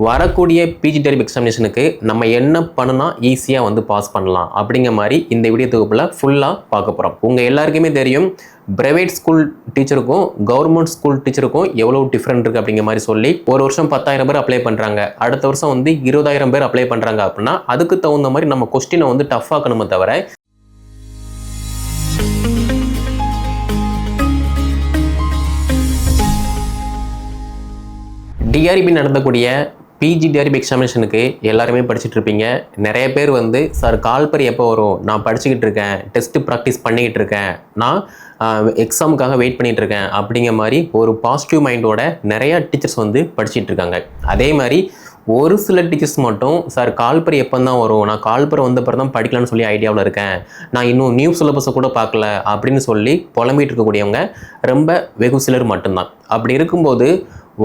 வரக்கூடிய பிஜி டெரிப் எக்ஸாமினேஷனுக்கு நம்ம என்ன பண்ணுனா ஈஸியாக வந்து பாஸ் பண்ணலாம் அப்படிங்கிற மாதிரி இந்த வீடியோ தொகுப்பில் ஃபுல்லாக பார்க்க போகிறோம். உங்கள் எல்லாருக்குமே தெரியும் பிரைவேட் ஸ்கூல் டீச்சருக்கும் கவர்மெண்ட் ஸ்கூல் டீச்சருக்கும் எவ்வளோ டிஃப்ரெண்ட் இருக்குது அப்படிங்கிற மாதிரி சொல்லி ஒரு வருஷம் 10,000 பேர் அப்ளை பண்ணுறாங்க, அடுத்த வருஷம் வந்து 20,000 பேர் அப்ளை பண்ணுறாங்க அப்படின்னா அதுக்கு தகுந்த மாதிரி நம்ம கொஸ்டினை வந்து டஃப் ஆக்கணுமே தவிர டிஆர்பி நடந்தக்கூடிய பிஜி டிஆர்பி எக்ஸாமினேஷனுக்கு எல்லாருமே படிச்சுட்டு இருப்பீங்க. நிறைய பேர் வந்து சார் கால்பர் எப்போ வரும், நான் படிச்சுக்கிட்டு இருக்கேன், டெஸ்ட்டு ப்ராக்டிஸ் பண்ணிக்கிட்டு இருக்கேன், நான் எக்ஸாமுக்காக வெயிட் பண்ணிகிட்டு இருக்கேன் அப்படிங்கிற மாதிரி ஒரு பாசிட்டிவ் மைண்டோட நிறையா டீச்சர்ஸ் வந்து படிச்சுட்டு இருக்காங்க. அதே மாதிரி ஒரு சில டீச்சர்ஸ் மட்டும் சார் கால்பர் எப்போ தான் வரும், நான் கால்பர் வந்த பிறகு தான் படிக்கலாம்னு சொல்லி ஐடியாவில் இருக்கேன், நான் இன்னும் நியூ சிலபஸை கூட பார்க்கல அப்படின்னு சொல்லி புலம்பிகிட்டு இருக்கக்கூடியவங்க ரொம்ப வெகு சிலர் மட்டும்தான். அப்படி இருக்கும்போது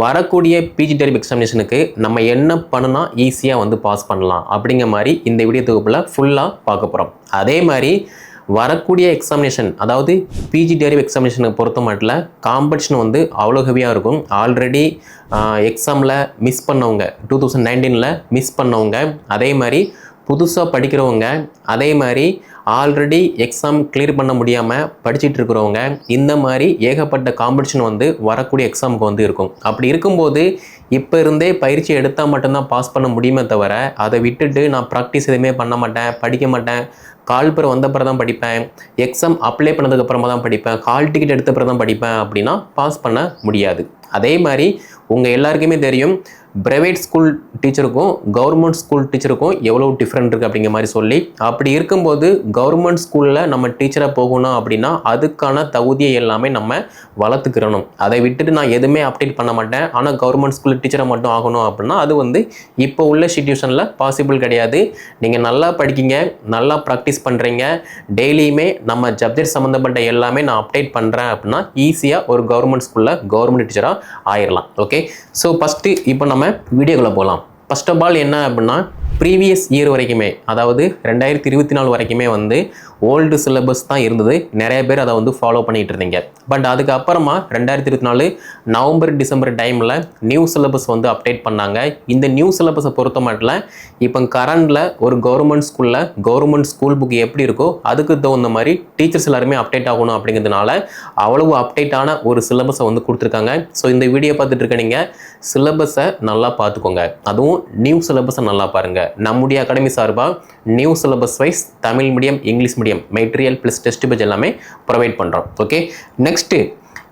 வரக்கூடிய பிஜி டெரிப் எக்ஸாமினேஷனுக்கு நம்ம என்ன பண்ணுனா ஈஸியாக வந்து பாஸ் பண்ணலாம் அப்படிங்கிற மாதிரி இந்த வீடியோ தொகுப்பில் ஃபுல்லாக பார்க்க போகிறோம். அதே மாதிரி வரக்கூடிய எக்ஸாமினேஷன், அதாவது பிஜி டெரிப் எக்ஸாமினேஷனை பொறுத்த மட்டும் காம்படிஷன் வந்து அவ்வளோ ஹெவியாக இருக்கும். ஆல்ரெடி எக்ஸாமில் மிஸ் பண்ணவங்க, 2019 மிஸ் பண்ணவங்க, அதே மாதிரி புதுசாக படிக்கிறவங்க, அதே மாதிரி ஆல்ரெடி எக்ஸாம் கிளியர் பண்ண முடியாமல் படிச்சுட்டு இருக்கிறவங்க, இந்த மாதிரி ஏகப்பட்ட காம்படிஷன் வந்து வரக்கூடிய எக்ஸாமுக்கு வந்து இருக்கும். அப்படி இருக்கும்போது இப்போ இருந்தே பயிற்சி எடுத்தால் மட்டும்தான் பாஸ் பண்ண முடியுமே தவிர அதை விட்டுட்டு நான் ப்ராக்டிஸ் எதுவுமே பண்ண மாட்டேன், படிக்க மாட்டேன், கால்பர் வந்த பிறகு தான் படிப்பேன், எக்ஸாம் அப்ளை பண்ணதுக்கப்புறமா தான் படிப்பேன், கால் டிக்கெட் எடுத்த பிறகு தான் படிப்பேன் அப்படின்னா பாஸ் பண்ண முடியாது. அதே மாதிரி உங்கள் எல்லாருக்குமே தெரியும் பிரைவேட் ஸ்கூல் டீச்சருக்கும் கவர்மெண்ட் ஸ்கூல் டீச்சருக்கும் எவ்வளோ டிஃப்ரெண்ட் இருக்குது அப்படிங்கிற மாதிரி சொல்லி, அப்படி இருக்கும்போது கவர்மெண்ட் ஸ்கூலில் நம்ம டீச்சராக போகணும் அப்படின்னா அதுக்கான தகுதியை எல்லாமே நம்ம வளர்த்துக்கிறணும். அதை விட்டுட்டு நான் எதுவுமே அப்டேட் பண்ண மாட்டேன், ஆனால் கவர்மெண்ட் ஸ்கூல் டீச்சராக மட்டும் ஆகணும் அப்படின்னா அது வந்து இப்போ உள்ள சிச்சுவேஷனில் பாசிபிள் கிடையாது. நீங்கள் நல்லா படிக்கிங்க, நல்லா ப்ராக்டிஸ் பண்ணுறீங்க, டெய்லியுமே நம்ம சப்ஜெக்ட் சம்மந்தப்பட்ட எல்லாமே நான் அப்டேட் பண்ணுறேன் அப்படின்னா ஈஸியாக ஒரு கவர்மெண்ட் ஸ்கூலில் கவர்மெண்ட் டீச்சராக ஆயிடலாம். ஓகே, ஸோ ஃபஸ்ட்டு இப்போ நம்ம வீடியோக்குள்ளே போகலாம். ஃபர்ஸ்ட் ஆஃப் ஆல் என்ன அப்படின்னா ப்ரீவியஸ் இயர் வரைக்குமே, அதாவது 2024 வரைக்குமே வந்து ஓல்டு சிலபஸ் தான் இருந்தது. நிறைய பேர் அதை வந்து ஃபாலோ பண்ணிகிட்டு இருந்தீங்க. பட் அதுக்கப்புறமா 2024 நவம்பர் டிசம்பர் டைமில் நியூ சிலபஸ் வந்து அப்டேட் பண்ணாங்க. இந்த நியூ சிலபஸை பொறுத்த மட்டும் இப்போ கரண்டில் ஒரு கவர்மெண்ட் ஸ்கூலில் கவர்மெண்ட் ஸ்கூல் புக் எப்படி இருக்கோ அதுக்கு தகுந்த மாதிரி டீச்சர்ஸ் எல்லாருமே அப்டேட் ஆகணும் அப்படிங்கிறதுனால அவ்வளவு அப்டேட்டான ஒரு சிலபஸை வந்து கொடுத்துருக்காங்க. ஸோ இந்த வீடியோ பார்த்துட்டு இருக்க நீங்கள் சிலபஸை நல்லா பார்த்துக்கோங்க, அதுவும் நியூ சிலபஸை நல்லா பாருங்கள். நம்முடைய அகாடமி சார்பாக new syllabus wise Tamil medium, English medium material plus test page எல்லாமே ப்ரொவைட் பண்ணுறோம். ஓகே, நெக்ஸ்ட்டு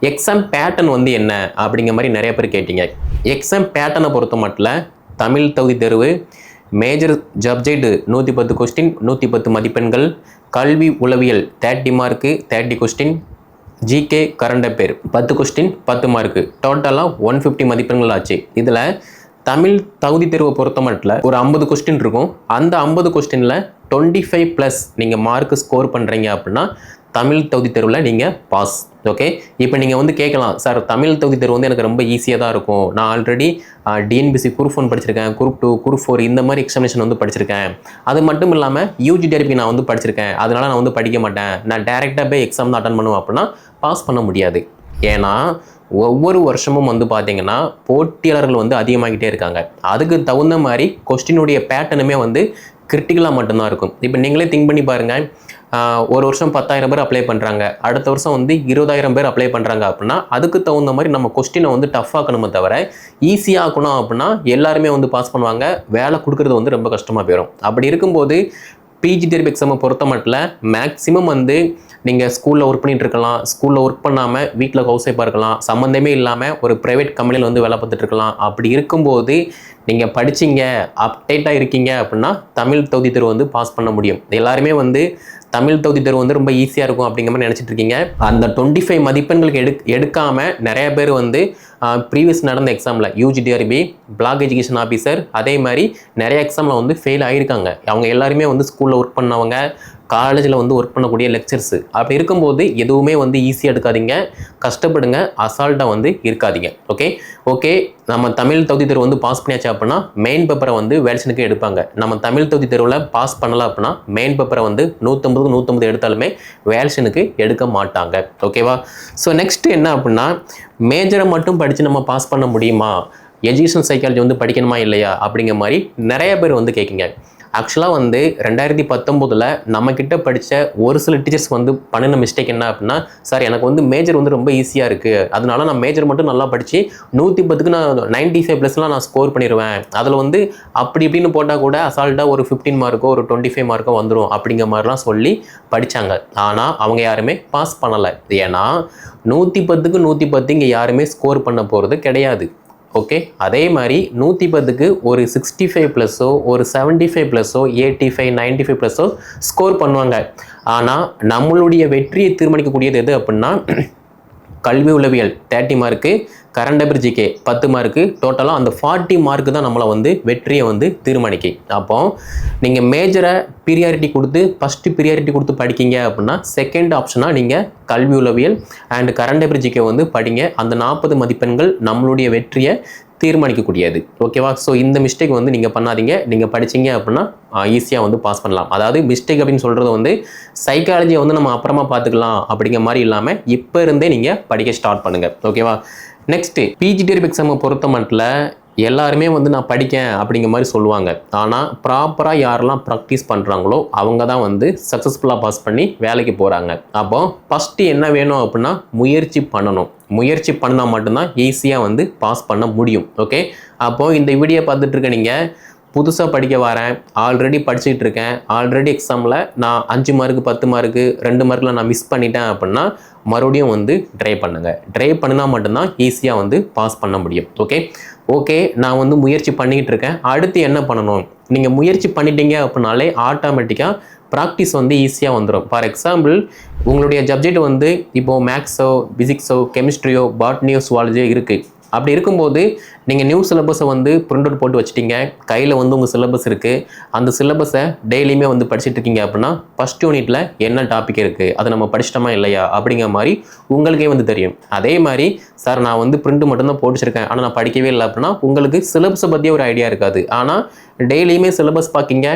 எக்ஸாம் பேட்டர்ன் வந்து என்ன அப்படிங்கிற மாதிரி நிறைய பேர் கேட்டீங்க. எக்ஸாம் பேட்டர்னை பொறுத்த மட்டும் தமிழ் தகுதி தேர்வு, மேஜர் சப்ஜெக்ட் 110 கொஸ்டின் 110 மதிப்பெண்கள், கல்வி உளவியல் 30 mark 30 question, GK current affair 10 question 10 mark, டோட்டலாக 150 மதிப்பெண்கள் ஆச்சு. இதில் தமிழ் தகுதி தேர்வை பொறுத்த மட்டும் ஒரு 50 கொஸ்டின் இருக்கும். அந்த 50 கொஸ்டினில் 25+ நீங்கள் மார்க் ஸ்கோர் பண்ணுறீங்க அப்படின்னா தமிழ் தகுதி தேர்வில் நீங்கள் பாஸ். ஓகே, இப்போ நீங்கள் வந்து கேட்கலாம், சார் தமிழ் தகுதி தேர்வு வந்து எனக்கு ரொம்ப ஈஸியாக தான் இருக்கும், நான் ஆல்ரெடி டிஎன்பிசி குரூப் 1 படிச்சிருக்கேன், குரூப் 2 குரூப் 4 இந்த மாதிரி எக்ஸாமினேஷன் வந்து படிச்சிருக்கேன், அது மட்டும் இல்லாமல் யூஜி டிஆர்பி நான் வந்து படிச்சிருக்கேன், அதனால் நான் வந்து படிக்க மாட்டேன், நான் டேரெக்டாக போய் எக்ஸாம் தான் அட்டன் பண்ணுவேன் அப்படின்னா பாஸ் பண்ண முடியாது. ஏன்னா ஒவ்வொரு வருஷமும் வந்து பார்த்தீங்கன்னா போட்டியாளர்கள் வந்து அதிகமாகிட்டே இருக்காங்க. அதுக்கு தகுந்த மாதிரி கொஸ்டினுடைய பேட்டர்னுமே வந்து கிரிட்டிக்கலாக மட்டும்தான் இருக்கும். இப்போ நீங்களே திங்க் பண்ணி பாருங்கள், ஒரு வருஷம் 10,000 பேர் அப்ளை பண்ணுறாங்க, அடுத்த வருஷம் வந்து 20,000 பேர் அப்ளை பண்ணுறாங்க அப்படின்னா அதுக்கு தகுந்த மாதிரி நம்ம கொஸ்டினை வந்து டஃப் ஆக்கணுமே தவிர ஈஸியாக ஆக்கணும் அப்படின்னா எல்லாருமே வந்து பாஸ் பண்ணுவாங்க, வேலை கொடுக்குறது வந்து ரொம்ப கஷ்டமாக போயிடும். அப்படி இருக்கும்போது பிஜி டெரிப் எக்ஸாமை பொறுத்த மட்டும் மேக்ஸிமம் வந்து நீங்கள் ஸ்கூலில் ஒர்க் பண்ணிகிட்டு இருக்கலாம், ஸ்கூலில் ஒர்க் பண்ணாமல் வீட்டில் ஹவுஸ் ஒய்ஃபாக இருக்கலாம், சம்மந்தமே இல்லாமல் ஒரு ப்ரைவேட் கம்பெனியில் வந்து வேலை பார்த்துட்டு இருக்கலாம். அப்படி இருக்கும்போது நீங்கள் படிச்சிங்க, அப்டேட்டாக இருக்கீங்க அப்படின்னா தமிழ் தகுதி தேர்வு வந்து பாஸ் பண்ண முடியும். எல்லாருமே வந்து தமிழ் தகுதி தேர்வு வந்து ரொம்ப ஈஸியாக இருக்கும் அப்படிங்கிற மாதிரி நினச்சிட்டு இருக்கீங்க. அந்த 25 மதிப்பெண்களுக்கு எடுக்காமல் நிறைய பேர் வந்து ப்ரீவியஸ் நடந்த எக்ஸாமில் UG TRP, black education officer, அதே மாதிரி நிறைய எக்ஸாமில் வந்து ஃபெயில் ஆகியிருக்காங்க. அவங்க எல்லாருமே வந்து ஸ்கூலில் ஒர்க் பண்ணவங்க, காலேஜில் வந்து ஒர்க் பண்ணக்கூடிய லெக்சர்ஸு. அப்படி இருக்கும்போது எதுவுமே வந்து ஈஸியாக எடுக்காதீங்க, கஷ்டப்படுங்க, அசால்ட்டாக வந்து இருக்காதீங்க. ஓகே, நம்ம தமிழ் தகுதி தேர்வு வந்து பாஸ் பண்ணியாச்சு அப்படின்னா மெயின் பேப்பரை வந்து வேல்ஷனுக்கு எடுப்பாங்க. நம்ம தமிழ் தகுதி தேர்வில் பாஸ் பண்ணலாம் அப்படின்னா மெயின் பேப்பரை வந்து 150 எடுத்தாலுமே வேல்ஷனுக்கு எடுக்க மாட்டாங்க. ஓகேவா? ஸோ நெக்ஸ்ட் என்ன அப்படின்னா மேஜரை மட்டும் படித்து நம்ம பாஸ் பண்ண முடியுமா, எஜுகேஷன் சைக்காலஜி வந்து படிக்கணுமா இல்லையா அப்படிங்கிற மாதிரி நிறைய பேர் வந்து கேட்குங்க. ஆக்சுவலாக வந்து 2019 நம்மக்கிட்ட படித்த ஒரு சில டீச்சர்ஸ் வந்து பண்ணின மிஸ்டேக் என்ன அப்படின்னா, சார் எனக்கு வந்து மேஜர் வந்து ரொம்ப ஈஸியாக இருக்குது, அதனால நான் மேஜர் மட்டும் நல்லா படித்து 110க்கு நான் 95+ நான் ஸ்கோர் பண்ணிடுவேன், அதில் வந்து அப்படி இப்படின்னு போட்டால் கூட அசால்ட்டாக ஒரு 15 மார்க்கோ ஒரு 25 மார்க்கோ வந்துடும் அப்படிங்கிற மாதிரிலாம் சொல்லி படித்தாங்க. ஆனால் அவங்க யாருமே பாஸ் பண்ணலை. ஏன்னா 110க்கு 110 இங்கே யாருமே ஸ்கோர் பண்ண போகிறது கிடையாது. ஓகே, அதே மாதிரி 110க்கு ஒரு 65+ஓ ஒரு 75+ஓ 85 95+ஓ ஸ்கோர் பண்ணுவாங்க. ஆனால் நம்மளுடைய வெற்றியை தீர்மானிக்கக்கூடியது எது அப்படின்னா, கல்வி உளவியல் 30 mark, current affair GK 10 mark, டோட்டலாக அந்த 40 மார்க்கு தான் நம்மளை வந்து வெற்றியை வந்து தீர்மானிக்கு. அப்போ நீங்கள் மேஜரை ப்ரியாரிட்டி கொடுத்து ஃபஸ்ட்டு ப்ரியாரிட்டி கொடுத்து படிக்கிங்க அப்படின்னா, செகண்ட் ஆப்ஷனாக நீங்கள் கல்வி உளவியல் அண்ட் கரண்ட் அஃபேர் ஜிகே வந்து படிங்க. அந்த 40 மதிப்பெண்கள் நம்மளுடைய வெற்றியை தீர்மானிக்கக்கூடியது. ஓகேவா? ஸோ இந்த மிஸ்டேக் வந்து நீங்கள் பண்ணாதீங்க. நீங்கள் படிச்சிங்க அப்படின்னா ஈஸியாக வந்து பாஸ் பண்ணலாம். அதாவது மிஸ்டேக் அப்படின்னு சொல்கிறது வந்து சைக்காலஜியை வந்து நம்ம அப்புறமா பார்த்துக்கலாம் அப்படிங்கிற மாதிரி இல்லாமல் இப்போ இருந்தே நீங்கள் படிக்க ஸ்டார்ட் பண்ணுங்கள். ஓகேவா? நெக்ஸ்ட்டு பிஜிடிஆர்பி எக்ஸாமை பொறுத்த மட்டும் எல்லாருமே வந்து நான் படிக்கேன் அப்படிங்கிற மாதிரி சொல்லுவாங்க. ஆனால் ப்ராப்பராக யாரெல்லாம் ப்ராக்டிஸ் பண்ணுறாங்களோ அவங்க தான் வந்து சக்ஸஸ்ஃபுல்லாக பாஸ் பண்ணி வேலைக்கு போகிறாங்க. அப்போ ஃபஸ்ட்டு என்ன வேணும் அப்படின்னா முயற்சி பண்ணணும். முயற்சி பண்ணால் மட்டும்தான் ஈஸியாக வந்து பாஸ் பண்ண முடியும். ஓகே, அப்போது இந்த வீடியோ பார்த்துட்டு இருக்க நீங்கள் புதுசாக படிக்க வரேன், ஆல்ரெடி படிச்சுக்கிட்டு இருக்கேன், ஆல்ரெடி எக்ஸாமில் நான் 5 மார்க்கு 10 மார்க்கு 2 மார்க்கில் நான் மிஸ் பண்ணிட்டேன் அப்படின்னா மறுபடியும் வந்து ட்ரை பண்ணுங்கள். ட்ரை பண்ணினா மட்டும்தான் ஈஸியாக வந்து பாஸ் பண்ண முடியும். ஓகே, நான் வந்து முயற்சி பண்ணிக்கிட்டு இருக்கேன், அடுத்து என்ன பண்ணணும்? நீங்கள் முயற்சி பண்ணிட்டீங்க அப்படின்னாலே ஆட்டோமேட்டிக்காக ப்ராக்டிஸ் வந்து ஈஸியாக வந்துடும். ஃபார் எக்ஸாம்பிள், உங்களுடைய சப்ஜெக்ட் வந்து இப்போது மேக்ஸோ பிசிக்ஸோ கெமிஸ்ட்ரியோ பாட்னியோ சுவாலஜியோ இருக்குது. அப்படி இருக்கும்போது நீங்கள் நியூ சிலபஸை வந்து பிரிண்ட் அவுட் போட்டு வச்சுட்டீங்க, கையில் வந்து உங்கள் சிலபஸ் இருக்குது, அந்த சிலபஸை டெய்லியுமே வந்து படிச்சுட்டு இருக்கீங்க அப்படின்னா ஃபஸ்ட் யூனிட்டில் என்ன டாபிக் இருக்குது, அதை நம்ம படிச்சிட்டோமா இல்லையா அப்படிங்கிற மாதிரி உங்களுக்கே வந்து தெரியும். அதே மாதிரி சார் நான் வந்து பிரிண்ட் மட்டும்தான் போட்டுச்சிருக்கேன் ஆனால் நான் படிக்கவே இல்லை அப்படின்னா உங்களுக்கு சிலபஸை பற்றியே ஒரு ஐடியா இருக்காது. ஆனால் டெய்லியுமே சிலபஸ் பார்க்கிங்க,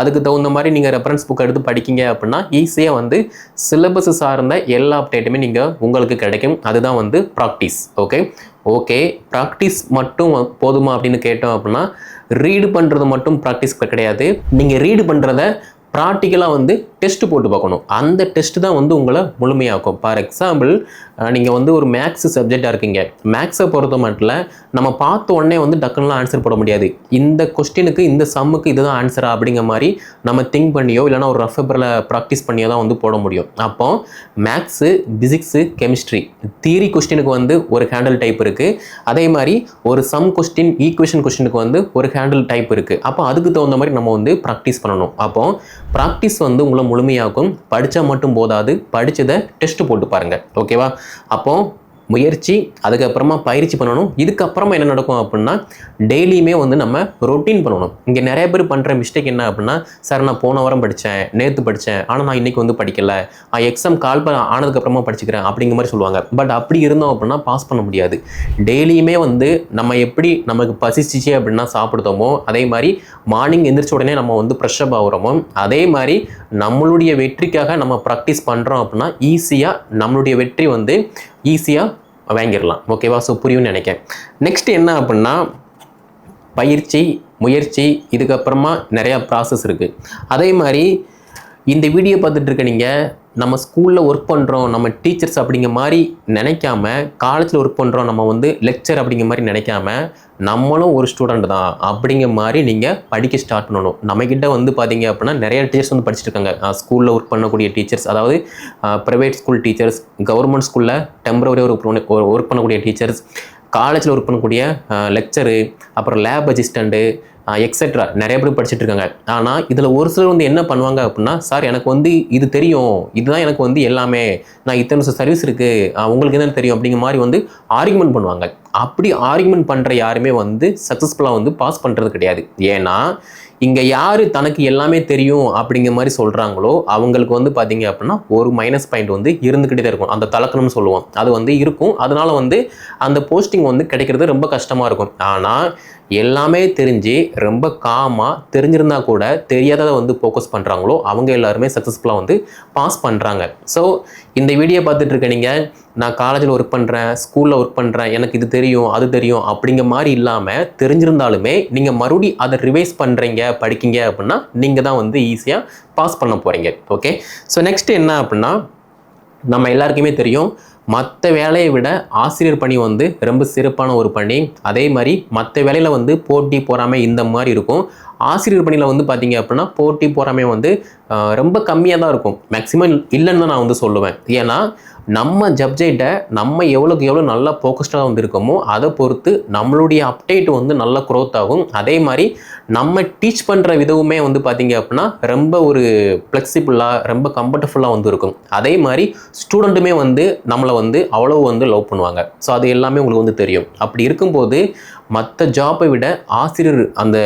அதுக்கு தகுந்த மாதிரி நீங்கள் ரெஃபரன்ஸ் புக் எடுத்து படிக்கிங்க அப்படின்னா ஈஸியாக வந்து சிலபஸ் சார்ந்த எல்லா அப்டேட்டுமே நீங்கள் உங்களுக்கு கிடைக்கும். அதுதான் வந்து ப்ராக்டிஸ். ஓகே, ப்ராக்டிஸ் மட்டும் போதுமா அப்படின்னு கேட்டோம் அப்படின்னா, ரீடு பண்ணுறது மட்டும் ப்ராக்டிஸ் கிடையாது. நீங்கள் ரீடு பண்ணுறத ப்ராக்டிக்கலாக வந்து டெஸ்ட்டு போட்டு பார்க்கணும். அந்த டெஸ்ட்டு தான் வந்து உங்களை முழுமையாக்கும். ஃபார் எக்ஸாம்பிள், நீங்கள் வந்து ஒரு மேக்ஸ் சப்ஜெக்டாக இருக்கீங்க, மேக்ஸை பொறுத்த மட்டும் நம்ம பார்த்த உடனே வந்து டக்குனுலாம் ஆன்சர் போட முடியாது. இந்த கொஸ்டினுக்கு இந்த சம்முக்கு இதுதான் ஆன்சரா அப்படிங்கிற மாதிரி நம்ம திங்க் பண்ணியோ இல்லைனா ஒரு ரஃப் பேப்பரில் ப்ராக்டிஸ் பண்ணியோ தான் வந்து போட முடியும். அப்போ மேக்ஸு பிசிக்ஸு கெமிஸ்ட்ரி தியரி கொஸ்டினுக்கு வந்து ஒரு ஹேண்டில் டைப் இருக்குது, அதே மாதிரி ஒரு சம் கொஸ்டின் ஈக்குவேஷன் கொஸ்டினுக்கு வந்து ஒரு ஹேண்டில் டைப் இருக்குது. அப்போ அதுக்கு தகுந்த மாதிரி நம்ம வந்து ப்ராக்டிஸ் பண்ணணும். அப்போ ப்ராக்டிஸ் வந்து உங்களை முழுமையாகும். படித்தா மட்டும் போதாது, படித்ததை டெஸ்ட்டு போட்டு பாருங்கள். ஓகேவா? அப்போது முயற்சி, அதுக்கப்புறமா பயிற்சி பண்ணணும். இதுக்கப்புறமா என்ன நடக்கும் அப்படின்னா, டெய்லியுமே வந்து நம்ம ரொட்டீன் பண்ணணும். இங்கே நிறைய பேர் பண்ணுற மிஸ்டேக் என்ன அப்படின்னா, சார் நான் போன வாரம் படித்தேன், நேற்று படித்தேன், ஆனால் நான் இன்றைக்கி வந்து படிக்கலை, எக்ஸாம் கால் ஆனதுக்கப்புறமா படிச்சுக்கிறேன் அப்படிங்கிற மாதிரி சொல்லுவாங்க. பட் அப்படி இருந்தோம் அப்படின்னா பாஸ் பண்ண முடியாது. டெய்லியுமே வந்து நம்ம எப்படி நமக்கு பசிச்சிச்சு அப்படின்னா சாப்பிடுதோமோ, அதே மாதிரி மார்னிங் எந்திரிச்ச உடனே நம்ம வந்து ஃப்ரெஷ்அப் ஆகிறோமோ, அதே மாதிரி நம்மளுடைய வெற்றிக்காக நம்ம ப்ராக்டிஸ் பண்ணுறோம் அப்படின்னா ஈஸியாக நம்மளுடைய வெற்றி வந்து ஈஸியாக வாங்கிடலாம். ஓகேவா? ஸோ புரியும்னு நினைக்கிறேன். நெக்ஸ்ட் என்ன அப்படின்னா, பயிற்சி, முயற்சி, இதுக்கப்புறமா நிறையா ப்ராசஸ் இருக்குது. அதே மாதிரி இந்த வீடியோ பார்த்துட்டு இருக்க நீங்கள் நம்ம ஸ்கூலில் ஒர்க் பண்ணுறோம், நம்ம டீச்சர்ஸ் அப்படிங்கிற மாதிரி நினைக்காம, காலேஜில் ஒர்க் பண்ணுறோம், நம்ம வந்து லெக்சர் அப்படிங்கிற மாதிரி நினைக்காம, நம்மளும் ஒரு ஸ்டூடெண்ட் தான் அப்படிங்கிற மாதிரி நீங்கள் படிக்க ஸ்டார்ட் பண்ணணும். நம்மக்கிட்ட வந்து பார்த்தீங்க அப்படின்னா நிறைய டீச்சர்ஸ் வந்து படிச்சுட்டு இருக்காங்க. ஸ்கூலில் ஒர்க் பண்ணக்கூடிய டீச்சர்ஸ், அதாவது ப்ரைவேட் ஸ்கூல் டீச்சர்ஸ், கவர்மெண்ட் ஸ்கூலில் டெம்பரவரியாக ஒர்க் பண்ணக்கூடிய டீச்சர்ஸ், காலேஜில் ஒர்க் பண்ணக்கூடிய லெக்சரு, அப்புறம் லேப் அசிஸ்டண்ட்டு, எக்ஸெட்ரா நிறைய பேர் படிச்சுட்டு இருக்காங்க. ஆனால் இதில் ஒரு சிலர் வந்து என்ன பண்ணுவாங்க அப்படின்னா, சார் எனக்கு வந்து இது தெரியும், இதுதான் எனக்கு வந்து எல்லாமே, நான் இத்தனை வருஷம் சர்வீஸ் இருக்குது, உங்களுக்கு என்னென்னு தெரியும் அப்படிங்கிற மாதிரி வந்து ஆர்குமெண்ட் பண்ணுவாங்க. அப்படி ஆர்குமெண்ட் பண்ணுற யாருமே வந்து சக்ஸஸ்ஃபுல்லாக வந்து பாஸ் பண்ணுறது கிடையாது. ஏன்னா இங்கே யார் தனக்கு எல்லாமே தெரியும் அப்படிங்கிற மாதிரி சொல்கிறாங்களோ அவங்களுக்கு வந்து பார்த்தீங்க அப்படின்னா ஒரு மைனஸ் பாயிண்ட் வந்து இருந்துக்கிட்டே தான் இருக்கும். அந்த தலக்கணம்னு சொல்லுவோம், அது வந்து இருக்கும். அதனால வந்து அந்த போஸ்டிங் வந்து கிடைக்கிறது ரொம்ப கஷ்டமாக இருக்கும். ஆனால் எல்லாமே தெரிஞ்சு ரொம்ப காமாக தெரிஞ்சிருந்தா கூட தெரியாததை வந்து ஃபோக்கஸ் பண்ணுறாங்களோ அவங்க எல்லாருமே சக்ஸஸ்ஃபுல்லாக வந்து பாஸ் பண்ணுறாங்க. ஸோ இந்த வீடியோ பார்த்துட்டு இருக்க நீங்கள் நான் காலேஜில் ஒர்க் பண்ணுறேன், ஸ்கூலில் ஒர்க் பண்ணுறேன், எனக்கு இது தெரியும் அது தெரியும் அப்படிங்கிற மாதிரி இல்லாமல் தெரிஞ்சிருந்தாலுமே நீங்கள் மறுபடியும் அதை ரிவைஸ் பண்ணுறீங்க படிக்கிங்க அப்படின்னா நீங்கள் தான் வந்து ஈஸியாக பாஸ் பண்ண போகிறீங்க. ஓகே, ஸோ நெக்ஸ்ட் என்ன அப்படின்னா, நம்ம எல்லாருக்குமே தெரியும் மற்ற வேலையை விட ஆசிரியர் பணி வந்து ரொம்ப சிறப்பான ஒரு பணி. அதே மாதிரி மற்ற வேலையில் வந்து போட்டி பொறாமை இந்த மாதிரி இருக்கும். ஆசிரியர் பணியில் வந்து பார்த்தீங்க அப்படின்னா போட்டி பொறாமை வந்து ரொம்ப கம்மியாக தான் இருக்கும், மேக்ஸிமம் இல்லைன்னு தான் நான் வந்து சொல்லுவேன். ஏன்னா நம்ம சப்ஜெக்டை நம்ம எவ்வளோக்கு எவ்வளோ நல்லா ஃபோக்கஸ்டாக வந்து இருக்கோமோ அதை பொறுத்து நம்மளுடைய அப்டேட் வந்து நல்லா க்ரோத் ஆகும். அதே மாதிரி நம்ம டீச் பண்ணுற விதவுமே வந்து பார்த்தீங்க அப்படின்னா ரொம்ப ஒரு ஃப்ளெக்சிபிளாக ரொம்ப கம்ஃபர்டபுளாக வந்து இருக்கும். அதே மாதிரி ஸ்டூடெண்ட்டுமே வந்து நம்மளை வந்து அவ்வளோ வந்து லவ் பண்ணுவாங்க. ஸோ அது எல்லாமே உங்களுக்கு வந்து தெரியும். அப்படி இருக்கும்போது மற்ற ஜாப்பை விட ஆசிரியர் அந்த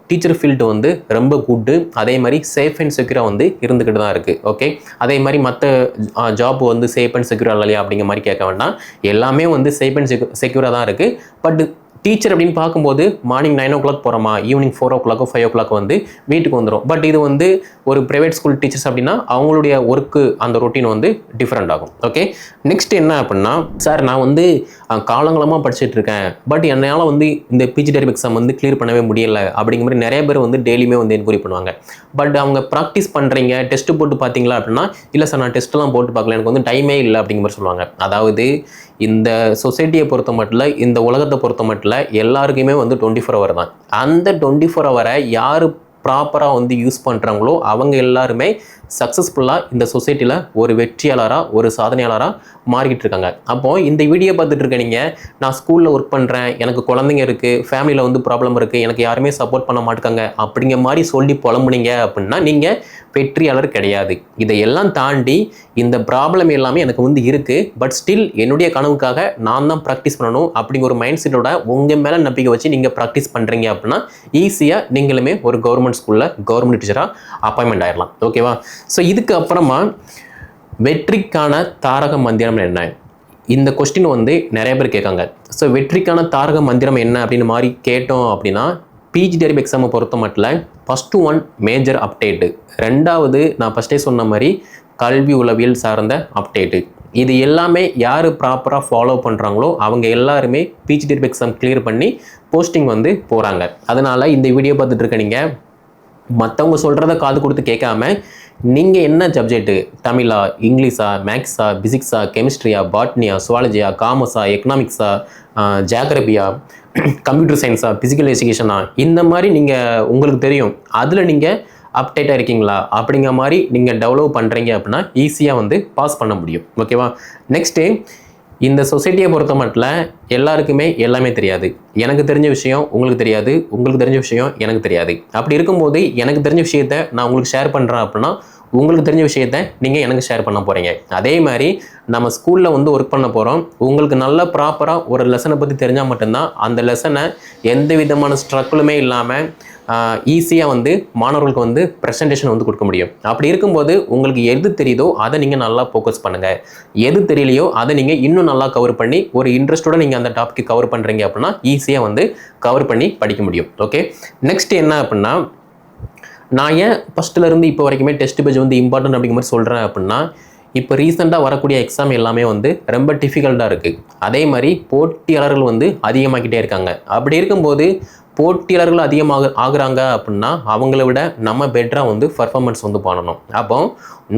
டீச்சர் ஃபீல்டு வந்து ரொம்ப குட்டு. அதே மாதிரி சேஃப் அண்ட் செக்யூராக வந்து இருந்துக்கிட்டு தான் இருக்குது. ஓகே, அதே மாதிரி மற்ற ஜாப் வந்து சேஃப் அண்ட் செக்யூராக இல்லையா அப்படிங்கிற மாதிரி கேட்க வேண்டாம். எல்லாமே வந்து சேஃப் அண்ட் செக்யூராக தான் இருக்குது. பட் டீச்சர் அப்படின்னு பார்க்கும்போது மார்னிங் 9 o'clock போகிறோமா, ஈவினிங் 4 o'clock 5 o'clock வந்து வீட்டுக்கு வந்துடும். பட் இது வந்து ஒரு ப்ரைவேட் ஸ்கூல் டீச்சர்ஸ் அப்படின்னா அவங்களுடைய ஒர்க்கு அந்த ரொட்டீன் வந்து டிஃப்ரெண்ட் ஆகும். ஓகே, நெக்ஸ்ட் என்ன அப்படின்னா, சார் நான் வந்து காலங்காலமாக படிச்சுட்டு இருக்கேன், பட் என்னால் வந்து இந்த பிஜிடிஆர்பி எக்ஸாம் வந்து கிளியர் பண்ணவே முடியலை அப்படிங்கிற மாதிரி நிறைய பேர் வந்து டெய்லியுமே வந்து என்கொயரி பண்ணுவாங்க. பட் அவங்க ப்ராக்டிஸ் பண்ணுறீங்க, டெஸ்ட்டு போட்டு பார்த்தீங்களா அப்படின்னா, இல்லை சார் நான் டெஸ்ட்டெல்லாம் போட்டு பார்க்கல, எனக்கு வந்து டைமே இல்லை அப்படிங்கிற மாதிரி சொல்லுவாங்க. அதாவது இந்த சொசைட்டியை பொறுத்த மட்டும், இந்த உலகத்தை பொறுத்த மட்டும் எல்லாருக்குமே வந்து 24 hour தான். அந்த 24 hour யார் ப்ராப்பராக வந்து யூஸ் பண்ணுறாங்களோ அவங்க எல்லாருமே சக்ஸஸ்ஃபுல்லாக இந்த சொசைட்டியில் ஒரு வெற்றியாளராக ஒரு சாதனையாளராக மாறிக்கிட்டு இருக்காங்க. அப்போது இந்த வீடியோ பார்த்துட்டு இருக்க நீங்கள், நான் ஸ்கூலில் ஒர்க் பண்ணுறேன், எனக்கு குழந்தைங்க இருக்குது, ஃபேமிலியில் வந்து ப்ராப்ளம் இருக்குது, எனக்கு யாருமே சப்போர்ட் பண்ண மாட்டாங்க அப்படிங்கிற மாதிரி சொல்லி புலம்புனீங்க அப்படின்னா நீங்கள் வெற்றியாளர் கிடையாது. இதையெல்லாம் தாண்டி இந்த ப்ராப்ளம் எல்லாமே எனக்கு வந்து இருக்குது, பட் ஸ்டில் என்னுடைய கனவுக்காக நான் தான் ப்ராக்டிஸ் பண்ணணும் அப்படிங்கிற ஒரு மைண்ட் செட்டோட உங்கள் மேலே நம்பிக்கை வச்சு நீங்கள் ப்ராக்டிஸ் பண்ணுறீங்க அப்படின்னா ஈஸியாக நீங்களுமே ஒரு கவர்மெண்ட் ஸ்கூலில் கவர்மெண்ட் டீச்சராக அப்பாயின்மெண்ட் ஆயிடலாம். ஓகேவா? ஸோ இதுக்கு அப்புறமா வெற்றிக்கான தாரக மந்திரம் என்ன, இந்த கொஸ்டின் வந்து நிறைய பேர் கேட்காங்க. ஸோ வெற்றிக்கான தாரக மந்திரம் என்ன அப்படின்னு மாதிரி கேட்டோம் அப்படின்னா, பிஜிடிஆர்பி எக்ஸாமை பொறுத்த மட்டும் ஃபஸ்ட்டு ஒன் மேஜர் அப்டேட்டு, ரெண்டாவது நான் ஃபஸ்ட்டே சொன்ன மாதிரி கல்வி உளவியல் சார்ந்த அப்டேட்டு. இது எல்லாமே யார் ப்ராப்பராக ஃபாலோ பண்ணுறாங்களோ அவங்க எல்லாருமே பிஜிடிஆர்பி எக்ஸாம் கிளியர் பண்ணி போஸ்டிங் வந்து போகிறாங்க. அதனால் இந்த வீடியோ பார்த்துட்டு இருக்க நீங்கள் மற்றவங்க சொல்கிறத காது கொடுத்து கேட்காம நீங்கள் என்ன சப்ஜெக்ட்டு, தமிழா, இங்கிலீஷா, மேக்ஸா, பிசிக்ஸா, கெமிஸ்ட்ரியா, பாட்னியா, சுவாலஜியா, காமர்ஸா, எக்கனாமிக்ஸா, ஜியாகிரபியா, கம்ப்யூட்டர் சயின்ஸா, ஃபிசிக்கல் எஜுகேஷனா, இந்த மாதிரி நீங்கள் உங்களுக்கு தெரியும் அதில் நீங்கள் அப்டேட்டாக இருக்கீங்களா அப்படிங்கிற மாதிரி நீங்கள் டெவலப் பண்ணுறீங்க அப்படின்னா ஈஸியாக வந்து பாஸ் பண்ண முடியும். ஓகேவா? நெக்ஸ்ட்டு, இந்த சொசைட்டியை பொறுத்த மட்டும் எல்லாருக்குமே எல்லாமே தெரியாது. எனக்கு தெரிஞ்ச விஷயம் உங்களுக்கு தெரியாது, உங்களுக்கு தெரிஞ்ச விஷயம் எனக்கு தெரியாது. அப்படி இருக்கும்போது எனக்கு தெரிஞ்ச விஷயத்த நான் உங்களுக்கு ஷேர் பண்ணுறேன் அப்படின்னா உங்களுக்கு தெரிஞ்ச விஷயத்த நீங்கள் எனக்கு ஷேர் பண்ண போகிறீங்க. அதே மாதிரி நம்ம ஸ்கூலில் வந்து ஒர்க் பண்ண போகிறோம், உங்களுக்கு நல்ல ப்ராப்பராக ஒரு லெசனை பற்றி தெரிஞ்சால் மட்டும்தான் அந்த லெசனை எந்த விதமான ஸ்ட்ரகிளுமே இல்லாமல் ஈஸியாக வந்து மாணவர்களுக்கு வந்து ப்ரெசன்டேஷன் வந்து கொடுக்க முடியும். அப்படி இருக்கும்போது உங்களுக்கு எது தெரியுதோ அதை நீங்கள் நல்லா ஃபோக்கஸ் பண்ணுங்கள், எது தெரியலையோ அதை நீங்கள் இன்னும் நல்லா கவர் பண்ணி ஒரு இன்ட்ரெஸ்ட்டோட நீங்கள் அந்த டாபிக் கவர் பண்ணுறீங்க அப்படின்னா ஈஸியாக வந்து கவர் பண்ணி படிக்க முடியும். ஓகே, நெக்ஸ்ட் என்ன அப்படின்னா, நான் ஏன் ஃபஸ்ட்டிலேருந்து இப்போ வரைக்குமே டெஸ்ட் பேஜ் வந்து இம்பார்ட்டன்ட் அப்படிங்கிற மாதிரி சொல்கிறேன் அப்படின்னா, இப்போ ரீசெண்டாக வரக்கூடிய எக்ஸாம் எல்லாமே வந்து ரொம்ப டிஃபிகல்ட்டாக இருக்குது. அதே மாதிரி போட்டியாளர்கள் வந்து அதிகமாகிட்டே இருக்காங்க. அப்படி இருக்கும்போது போட்டியாளர்கள் அதிகமாக ஆகுறாங்க அப்படின்னா அவங்கள விட நம்ம பெட்டராக வந்து பர்ஃபார்மன்ஸ் வந்து பண்ணணும். அப்போ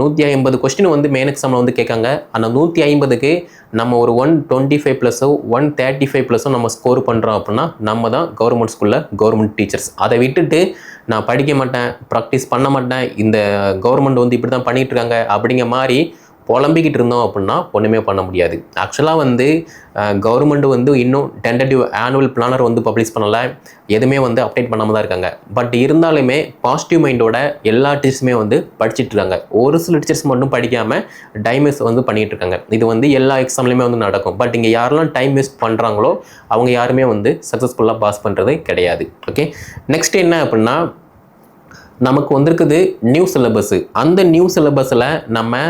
150 கொஸ்டின் வந்து மெயின் எக்ஸாமில் வந்து கேட்காங்க. அந்த 150க்கு நம்ம ஒரு 125+, 135+ நம்ம ஸ்கோர் பண்ணுறோம் அப்படின்னா நம்ம தான் கவர்மெண்ட் ஸ்கூலில் கவர்மெண்ட் டீச்சர்ஸ். அதை விட்டுட்டு நான் படிக்க மாட்டேன், ப்ராக்டிஸ் பண்ண மாட்டேன், இந்த கவர்மெண்ட் வந்து இப்படி தான் பண்ணிகிட்டு இருக்காங்க அப்படிங்கிற மாதிரி புலம்பிக்கிட்டு இருந்தோம் அப்படின்னா ஒன்றுமே பண்ண முடியாது. ஆக்சுவலாக வந்து கவர்மெண்ட் வந்து இன்னும் டென்டேட்டிவ் ஆனுவல் பிளானர் வந்து பப்ளிஷ் பண்ணலை, எதுவுமே வந்து அப்டேட் பண்ணாமல் தான் இருக்காங்க. பட் இருந்தாலுமே பாசிட்டிவ் மைண்டோட எல்லா டீச்சர்ஸுமே வந்து படிச்சுட்டு இருக்காங்க. ஒரு சில டீச்சர்ஸ் மட்டும் படிக்காமல் டைம் வேஸ்ட் வந்து பண்ணிகிட்டு இருக்காங்க. இது வந்து எல்லா எக்ஸாம்லையுமே வந்து நடக்கும். பட் இங்கே யாரெல்லாம் டைம் வேஸ்ட் பண்ணுறாங்களோ அவங்க யாருமே வந்து சக்ஸஸ்ஃபுல்லாக பாஸ் பண்ணுறது கிடையாது. ஓகே, நெக்ஸ்ட் என்ன அப்படின்னா, நமக்கு வந்திருக்குது நியூ சிலபஸ்ஸு. அந்த நியூ சிலபஸில் நம்ம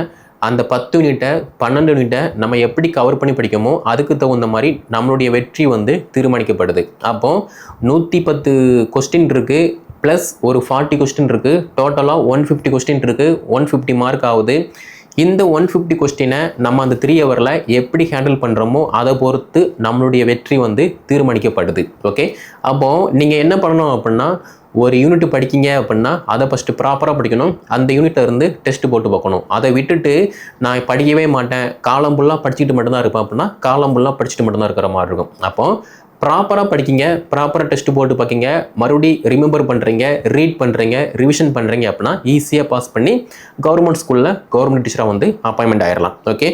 அந்த 10 யூனிட்டை 12 யூனிட்டை நம்ம எப்படி கவர் பண்ணி படிக்கமோ அதுக்கு தகுந்த மாதிரி நம்மளுடைய வெற்றி வந்து தீர்மானிக்கப்படுது. அப்போது 110 கொஸ்டின் இருக்குது, ப்ளஸ் ஒரு 40 கொஸ்டின் இருக்குது, டோட்டலாக 150 கொஸ்டின் இருக்குது, 150 மார்க் ஆகுது. இந்த 150 கொஸ்டினை நம்ம அந்த 3 ஹவரில் எப்படி ஹேண்டில் பண்ணுறோமோ அதை பொறுத்து நம்மளுடைய வெற்றி வந்து தீர்மானிக்கப்படுது. ஓகே, அப்போது நீங்கள் என்ன பண்ணணும் அப்படின்னா, ஒரு யூனிட் படிக்கிங்க அப்படின்னா அதை ஃபஸ்ட்டு ப்ராப்பராக படிக்கணும். அந்த யூனிட்டில் இருந்து டெஸ்ட் போட்டு பார்க்கணும். அதை விட்டுட்டு நான் படிக்கவே மாட்டேன், காலம் ஃபுல்லாக படிச்சுட்டு மட்டும்தான் இருப்பேன் அப்படின்னா காலம் ஃபுல்லாக படிச்சுட்டு மட்டும்தான் இருக்கிற மாதிரி இருக்கும். அப்போது ப்ராப்பராக படிக்கிங்க, ப்ராப்பராக டெஸ்ட் போட்டு பார்க்கிங்க, மறுபடியும் ரிமெம்பர் பண்ணுறீங்க, ரீட் பண்ணுறீங்க, ரிவிஷன் பண்ணுறீங்க அப்படின்னா ஈஸியாக பாஸ் பண்ணி கவர்மெண்ட் ஸ்கூலில் கவர்மெண்ட் டீச்சராக வந்து அப்பாயின்மெண்ட் ஆயிடலாம். ஓகே,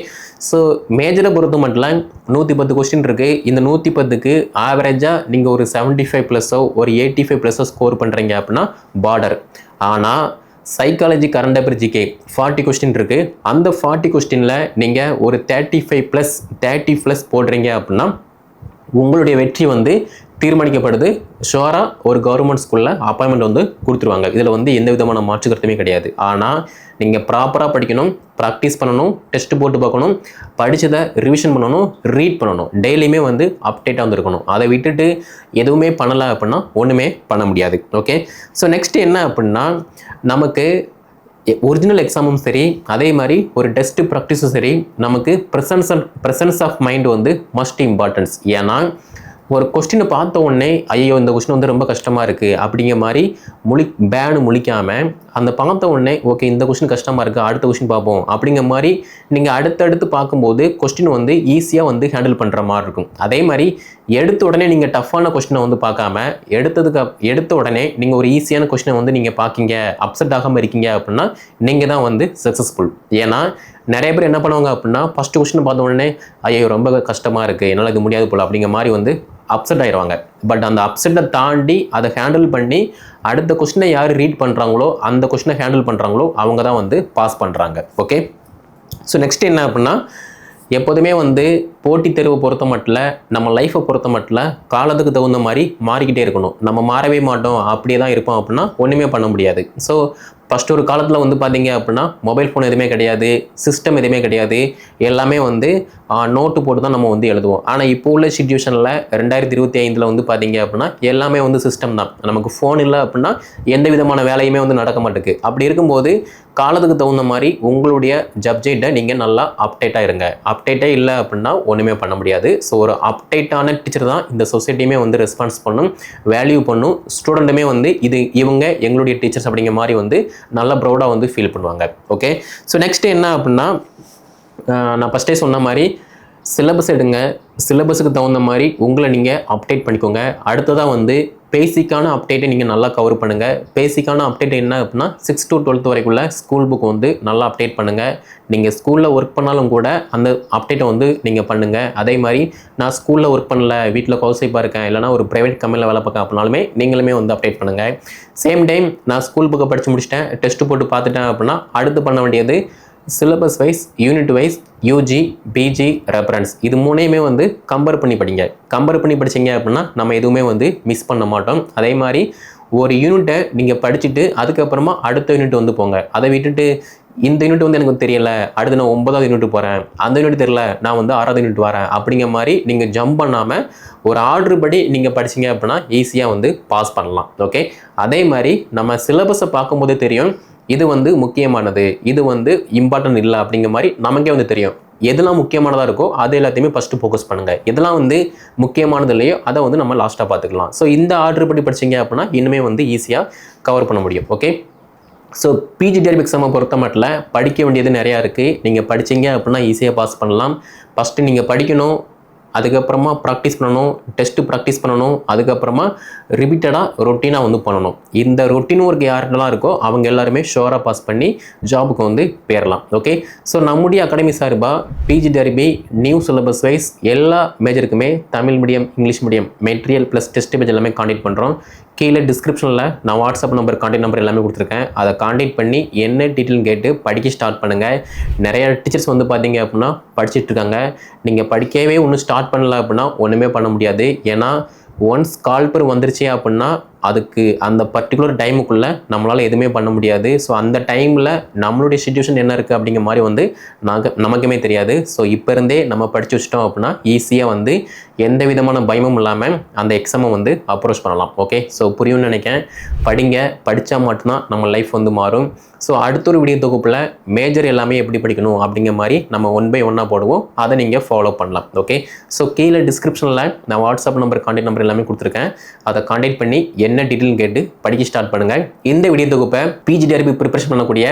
ஸோ மேஜரை பொறுத்த மட்டும் 110 கொஸ்டின் இருக்குது. இந்த 110க்கு ஆவரேஜாக நீங்கள் ஒரு 75 ப்ளஸோ ஒரு 85 ப்ளஸோ ஸ்கோர் பண்ணுறீங்க அப்படின்னா பார்டர். ஆனால் psychology, current affair, GK 40 question இருக்குது. அந்த 40 கொஸ்டினில் நீங்கள் ஒரு 30 ப்ளஸ் போடுறீங்க அப்படின்னா உங்களுடைய வெற்றி வந்து தீர்மானிக்கப்படுது. ஷுவராக ஒரு கவர்மெண்ட் ஸ்கூலில் அப்பாயின்மெண்ட் வந்து கொடுத்துருவாங்க. இதில் வந்து எந்த விதமான மாற்று கருத்துமே கிடையாது. ஆனால் நீங்கள் ப்ராப்பராக படிக்கணும், ப்ராக்டிஸ் பண்ணணும், டெஸ்ட் போட்டு பார்க்கணும், படித்ததை ரிவிஷன் பண்ணணும், ரீட் பண்ணணும், டெய்லியுமே வந்து அப்டேட்டாக வந்து இருக்கணும். அதை விட்டுட்டு எதுவுமே பண்ணலை அப்படின்னா ஒன்றுமே பண்ண முடியாது. ஓகே, ஸோ நெக்ஸ்ட் என்ன அப்படின்னா, நமக்கு ஒரிஜினல் எக்ஸாமும் சரி, அதே மாதிரி ஒரு டெஸ்ட் ப்ராக்டிஸும் சரி, நமக்கு ப்ரெசன்ஸ் ஆஃப் மைண்ட் வந்து மஸ்ட் இம்பார்ட்டன்ஸ். ஏன்னா ஒரு கொஸ்டினை பார்த்த உடனே ஐயோ இந்த கொஸ்டின் வந்து ரொம்ப கஷ்டமாக இருக்குது அப்படிங்கிற மாதிரி முழிக்காமல் அந்த பார்த்த உடனே ஓகே இந்த கொஸ்டின் கஷ்டமாக இருக்குது, அடுத்த கொஸ்டின் பார்ப்போம் அப்படிங்கிற மாதிரி நீங்கள் அடுத்தடுத்து பார்க்கும்போது கொஸ்டின் வந்து ஈஸியாக வந்து ஹேண்டில் பண்ணுற மாதிரி இருக்கும். அதே மாதிரி எடுத்த உடனே நீங்கள் டஃப்பான கொஸ்டினை வந்து பார்க்காம எடுத்த உடனே நீங்கள் ஒரு ஈஸியான கொஸ்டினை வந்து நீங்கள் பார்க்கிங்க, அப்செட் ஆகாமல் இருக்கீங்க அப்படின்னா நீங்கள் தான் வந்து சக்ஸஸ்ஃபுல். ஏன்னா நிறைய பேர் என்ன பண்ணுவாங்க அப்படின்னா, ஃபஸ்ட்டு கொஸ்டின் பார்த்த உடனே ஐயோ ரொம்ப கஷ்டமாக இருக்குது, என்னால் இது முடியாது போல் அப்படிங்கிற மாதிரி வந்து அப்செட் ஆயிடுவாங்க. பட் அந்த அப்செட்டை தாண்டி அதை ஹேண்டில் பண்ணி அடுத்த கொஸ்டினை யார் ரீட் பண்ணுறாங்களோ அந்த கொஸ்டினை ஹேண்டில் பண்ணுறாங்களோ அவங்க தான் வந்து பாஸ் பண்ணுறாங்க. ஓகே, ஸோ நெக்ஸ்ட் என்ன அப்படின்னா, எப்போதுமே வந்து போட்டித் தேர்வை பொறுத்த மட்டும் நம்ம லைஃப்பை பொறுத்த மட்டும் காலத்துக்கு தகுந்த மாதிரி மாறிக்கிட்டே இருக்கணும். நம்ம மாறவே மாட்டோம், அப்படியே தான் இருப்போம் அப்படின்னா ஒன்றுமே பண்ண முடியாது. ஸோ ஃபஸ்ட்டு ஒரு காலத்தில் வந்து பார்த்தீங்க அப்படின்னா மொபைல் ஃபோன் எதுவுமே கிடையாது, சிஸ்டம் எதுவுமே கிடையாது, எல்லாமே வந்து நோட்டு போட்டு தான் நம்ம வந்து எழுதுவோம். ஆனால் இப்போ உள்ள சிச்சுவேஷனில் 2025 வந்து பார்த்தீங்க அப்படின்னா எல்லாமே வந்து சிஸ்டம் தான். நமக்கு ஃபோன் இல்லை அப்படின்னா எந்த விதமான வேலையுமே வந்து நடக்க மாட்டேங்குது. அப்படி இருக்கும்போது காலத்துக்கு தகுந்த மாதிரி உங்களுடைய சப்ஜெக்டை நீங்கள் நல்லா அப்டேட்டாக இருங்க. அப்டேட்டே இல்லை அப்படின்னா ஒன்றுமே பண்ண முடியாது. ஸோ ஒரு அப்டேட்டான டீச்சர் தான் இந்த சொசைட்டியுமே வந்து ரெஸ்பான்ஸ் பண்ணும், வேல்யூ பண்ணும். ஸ்டூடெண்ட்டுமே வந்து இவங்க எங்களுடைய டீச்சர்ஸ் அப்படிங்கிற மாதிரி வந்து நல்லா ப்ரௌடாக வந்து ஃபீல் பண்ணுவாங்க. ஓகே, ஸோ நெக்ஸ்ட் என்ன அப்படின்னா, நான் ஃபஸ்ட்டே சொன்ன மாதிரி சிலபஸ் எடுங்க, சிலபஸுக்கு தகுந்த மாதிரி உங்களை நீங்கள் அப்டேட் பண்ணிக்கோங்க. அடுத்ததாக வந்து பேசிக்கான அப்டேட்டை நீங்கள் நல்லா கவர் பண்ணுங்கள். பேசிக்கான அப்டேட் என்ன அப்படின்னா 6th to 12th வரைக்குள்ள school book வந்து நல்லா அப்டேட் பண்ணுங்கள். நீங்கள் ஸ்கூலில் ஒர்க் பண்ணாலும் கூட அந்த அப்டேட்டை வந்து நீங்கள் பண்ணுங்கள். அதே மாதிரி நான் ஸ்கூலில் ஒர்க் பண்ணல, வீட்டில் ஹவுஸ் ஒய்ஃபாக இருக்கேன், இல்லைனா ஒரு ப்ரைவேட் கம்பெனியில் வேலை பார்க்க அப்படின்னாலுமே நீங்களுமே வந்து அப்டேட் பண்ணுங்கள். சேம் டைம் நான் ஸ்கூல் புக்கை படித்து முடிச்சிட்டேன், டெஸ்ட்டு போட்டு பார்த்துட்டேன் அப்படின்னா அடுத்து பண்ண வேண்டியது syllabus wise, unit wise, UG, PG, reference இது மூணையுமே வந்து கம்பேர் பண்ணி படிங்க. கம்பேர் பண்ணி படிச்சிங்க அப்படின்னா நம்ம எதுவுமே வந்து மிஸ் பண்ண மாட்டோம். அதே மாதிரி ஒரு யூனிட்டை நீங்கள் படிச்சுட்டு அதுக்கப்புறமா அடுத்த யூனிட் வந்து போங்க. அதை விட்டுட்டு இந்த யூனிட் வந்து எனக்கு தெரியல, அடுத்து நான் 9வது யூனிட் போகிறேன், அந்த யூனிட் தெரியல, நான் வந்து 6வது யூனிட் வரேன் அப்படிங்கிற மாதிரி நீங்கள் ஜம்ப் பண்ணாமல் ஒரு ஆர்டர் படி நீங்கள் படிச்சிங்க அப்படின்னா ஈஸியாக வந்து பாஸ் பண்ணலாம். ஓகே, அதே மாதிரி நம்ம சிலபஸை பார்க்கும்போதே தெரியும் இது வந்து முக்கியமானது, இது வந்து இம்பார்ட்டன்ட் இல்லை அப்படிங்கிற மாதிரி நமக்கே வந்து தெரியும். எதெல்லாம் முக்கியமானதாக இருக்கோ அது எல்லாத்தையுமே ஃபஸ்ட்டு ஃபோக்கஸ் பண்ணுங்கள். எதெல்லாம் வந்து முக்கியமானது இல்லையோ அதை வந்து நம்ம லாஸ்ட்டாக பார்த்துக்கலாம். ஸோ இந்த ஆர்டர் படி படிச்சிங்க அப்படின்னா இன்னுமே வந்து ஈஸியாக கவர் பண்ண முடியும். ஓகே, ஸோ பிஜிடிஆர்பி எக்ஸாமை பொறுத்த மட்டும் படிக்க வேண்டியது நிறையா இருக்குது. நீங்கள் படிச்சிங்க அப்படின்னா ஈஸியாக பாஸ் பண்ணலாம். ஃபஸ்ட்டு நீங்கள் படிக்கணும், அதுக்கப்புறமா ப்ராக்டிஸ் பண்ணணும், டெஸ்ட்டு ப்ராக்டிஸ் பண்ணணும், அதுக்கப்புறமா ரிப்பீட்டடாக ரொட்டீனாக வந்து பண்ணணும். இந்த ரொட்டீன் ஒர்க் யார்கிட்டலாம் இருக்கோ அவங்க எல்லாருமே ஷோராக பாஸ் பண்ணி ஜாபுக்கு வந்து பேரலாம். ஓகே, ஸோ நம்முடைய அகாடமி சார்பாக பிஜிடிஆர்பி நியூ சிலபஸ் வைஸ் எல்லா மேஜருக்குமே Tamil medium, English medium material plus test page எல்லாமே காண்டக்ட் பண்ணுறோம். கீழே டிஸ்கிரிப்ஷனில் நான் வாட்ஸ்அப் நம்பர், கான்டாக்ட் நம்பர் எல்லாமே கொடுத்துருக்கேன். அதை கான்டாக்ட் பண்ணி என்ன டீட்டெயில்னு கேட்டு படிக்க ஸ்டார்ட் பண்ணுங்கள். நிறைய டீச்சர்ஸ் வந்து பார்த்தீங்க அப்படின்னா படிச்சுட்ருக்காங்க. நீங்கள் படிக்கவே ஒன்றும் ஸ்டார்ட் பண்ணல அப்படின்னா ஒன்றுமே பண்ண முடியாது. ஏன்னா ஒன்ஸ் கால்பர் வந்துருச்சு அப்படின்னா அதுக்கு அந்த பர்டிகுலர் டைமுக்குள்ளே நம்மளால் எதுவுமே பண்ண முடியாது. ஸோ அந்த டைமில் நம்மளுடைய சிச்சுவேஷன் என்ன இருக்குது அப்படிங்கிற மாதிரி வந்து நமக்குமே தெரியாது. ஸோ இப்போ இருந்தே நம்ம படித்து வச்சிட்டோம் அப்படின்னா ஈஸியாக வந்து எந்த விதமான பயமும் இல்லாமல் அந்த எக்ஸாமை வந்து அப்ரோச் பண்ணலாம். ஓகே, ஸோ புரியும்னு நினைக்கிறேன். படிங்க, படித்தா மட்டும்தான் நம்ம லைஃப் வந்து மாறும். ஸோ அடுத்த ஒரு வீடியோ தொகுப்பில் மேஜர் எல்லாமே எப்படி படிக்கணும் அப்படிங்கிற மாதிரி நம்ம 1 by 1 போடுவோம். அதை நீங்கள் ஃபாலோ பண்ணலாம். ஓகே, ஸோ கீழே டிஸ்கிரிப்ஷனில் நான் வாட்ஸ்அப் நம்பர், கான்டாக்ட் நம்பர் எல்லாமே கொடுத்துருக்கேன். அதை கான்டாக்ட் பண்ணி என்ன டீட்டெயில் கேட்டு படிக்க ஸ்டார்ட் பண்ணுங்கள். இந்த வீடியோ தொகுப்பை பிஜிடிஆர்பி ப்ரிப்பரேஷன் பண்ணக்கூடிய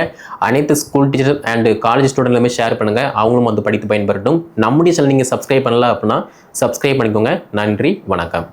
அனைத்து school teacher and college student எல்லாமே ஷேர் பண்ணுங்கள். அவங்களும் வந்து படித்து பயன்பெறட்டும். நம்முடைய சேனல் நீங்கள் சப்ஸ்கிரைப் பண்ணல அப்படின்னா சப்ஸ்கிரைப் பண்ணிக்கோங்க. நன்றி, வணக்கம்.